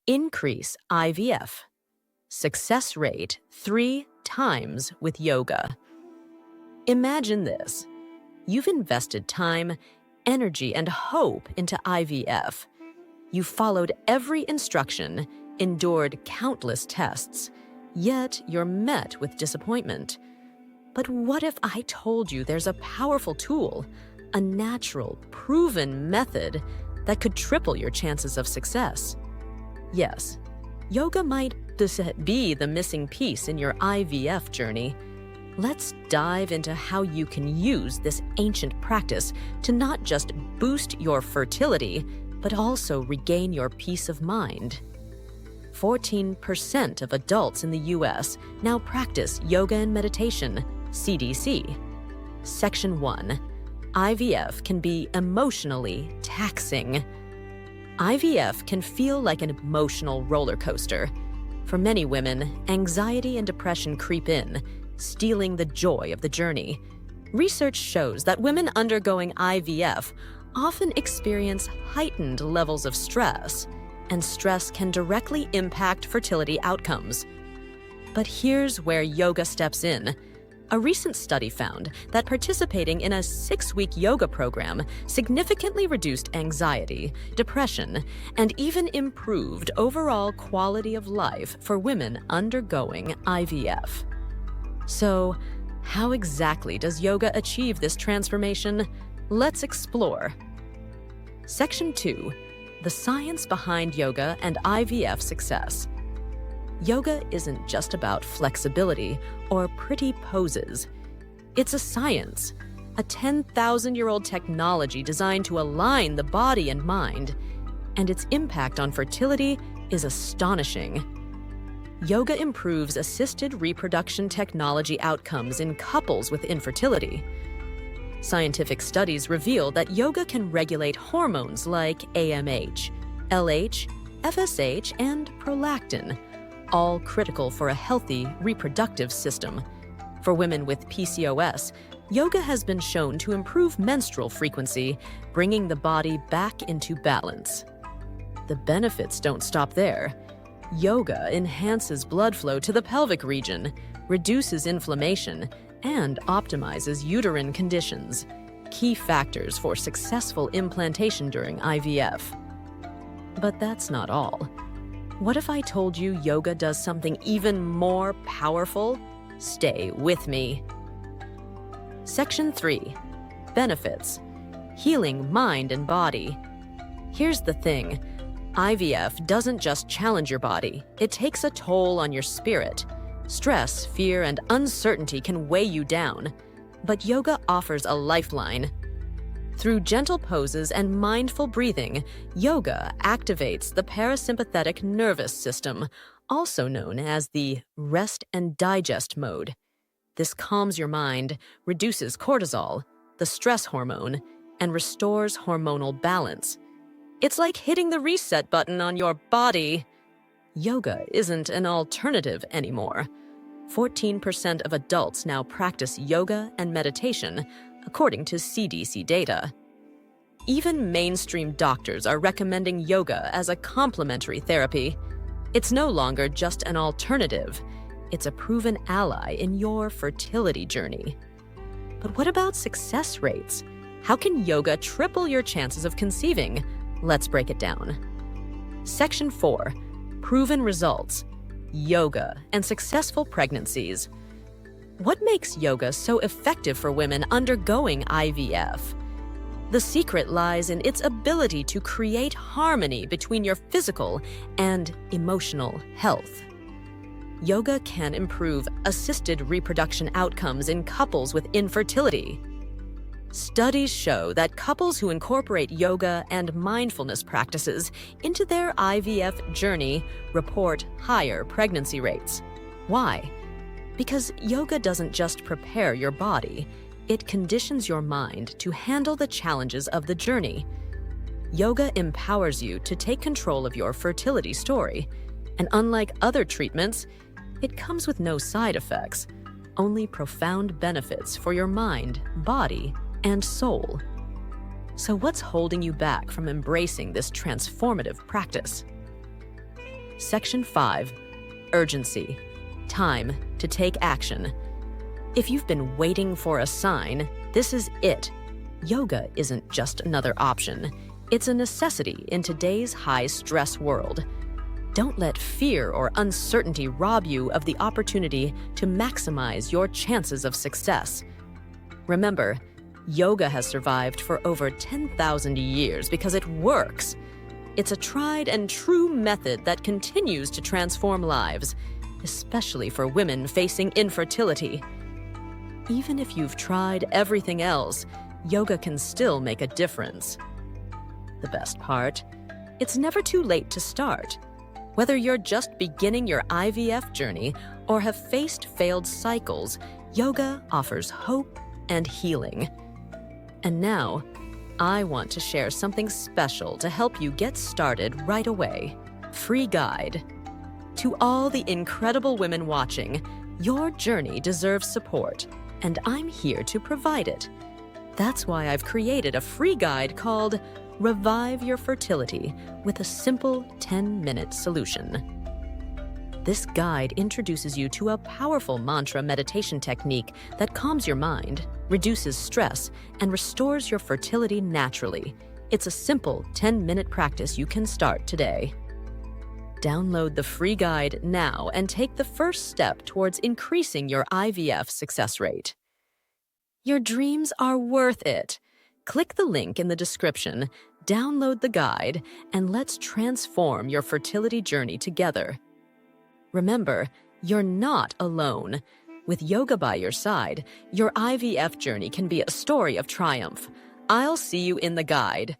Increase IVF. Success rate 3 times with yoga. Imagine this. You've invested time, energy, and hope into IVF. You followed every instruction, endured countless tests, yet you're met with disappointment. But what if I told you there's a powerful tool, a natural, proven method that could triple your chances of success? Yes, yoga might be the missing piece in your IVF journey. Let's dive into how you can use this ancient practice to not just boost your fertility, but also regain your peace of mind. 14% of adults in the US now practice yoga and meditation, CDC. Section 1. IVF can be emotionally taxing. IVF can feel like an emotional roller coaster. For many women, anxiety and depression creep in, stealing the joy of the journey. Research shows that women undergoing IVF often experience heightened levels of stress, and stress can directly impact fertility outcomes. But here's where yoga steps in. A recent study found that participating in a 6-week yoga program significantly reduced anxiety, depression, and even improved overall quality of life for women undergoing IVF. So, how exactly does yoga achieve this transformation? Let's explore. Section 2. The science behind yoga and IVF success. Yoga isn't just about flexibility or pretty poses. It's a science, a 10,000-year-old technology designed to align the body and mind, and its impact on fertility is astonishing. Yoga improves assisted reproduction technology outcomes in couples with infertility. Scientific studies reveal that yoga can regulate hormones like AMH, LH, FSH, and prolactin, all critical for a healthy reproductive system. For women with PCOS, yoga has been shown to improve menstrual frequency, bringing the body back into balance. The benefits don't stop there. Yoga enhances blood flow to the pelvic region, reduces inflammation, and optimizes uterine conditions, key factors for successful implantation during IVF. But that's not all. What if I told you yoga does something even more powerful? Stay with me. Section 3. Benefits. Healing mind and body. Here's the thing. IVF doesn't just challenge your body, it takes a toll on your spirit. Stress, fear, and uncertainty can weigh you down, but yoga offers a lifeline. Through gentle poses and mindful breathing, yoga activates the parasympathetic nervous system, also known as the rest and digest mode. This calms your mind, reduces cortisol, the stress hormone, and restores hormonal balance. It's like hitting the reset button on your body. Yoga isn't an alternative anymore. 14% of adults now practice yoga and meditation, according to CDC data. Even mainstream doctors are recommending yoga as a complementary therapy. It's no longer just an alternative. It's a proven ally in your fertility journey. But what about success rates? How can yoga triple your chances of conceiving? Let's break it down. Section 4. Proven results. Yoga and successful pregnancies. What makes yoga so effective for women undergoing IVF? The secret lies in its ability to create harmony between your physical and emotional health. Yoga can improve assisted reproduction outcomes in couples with infertility. Studies show that couples who incorporate yoga and mindfulness practices into their IVF journey report higher pregnancy rates. Why? Because yoga doesn't just prepare your body, it conditions your mind to handle the challenges of the journey. Yoga empowers you to take control of your fertility story, and unlike other treatments, it comes with no side effects, only profound benefits for your mind, body, and soul. So what's holding you back from embracing this transformative practice? Section 5. Urgency. Time to take action. If you've been waiting for a sign, this is it. Yoga isn't just another option. It's a necessity in today's high-stress world. Don't let fear or uncertainty rob you of the opportunity to maximize your chances of success. Remember, yoga has survived for over 10,000 years because it works. It's a tried and true method that continues to transform lives, especially for women facing infertility. Even if you've tried everything else, yoga can still make a difference. The best part? It's never too late to start. Whether you're just beginning your IVF journey or have faced failed cycles, yoga offers hope and healing. And now, I want to share something special to help you get started right away. Free guide. To all the incredible women watching, your journey deserves support, and I'm here to provide it. That's why I've created a free guide called Revive Your Fertility with a simple 10-minute solution. This guide introduces you to a powerful mantra meditation technique that calms your mind, reduces stress, and restores your fertility naturally. It's a simple 10-minute practice you can start today. Download the free guide now and take the first step towards increasing your IVF success rate. Your dreams are worth it. Click the link in the description, download the guide, and let's transform your fertility journey together. Remember, you're not alone. With yoga by your side, your IVF journey can be a story of triumph. I'll see you in the guide.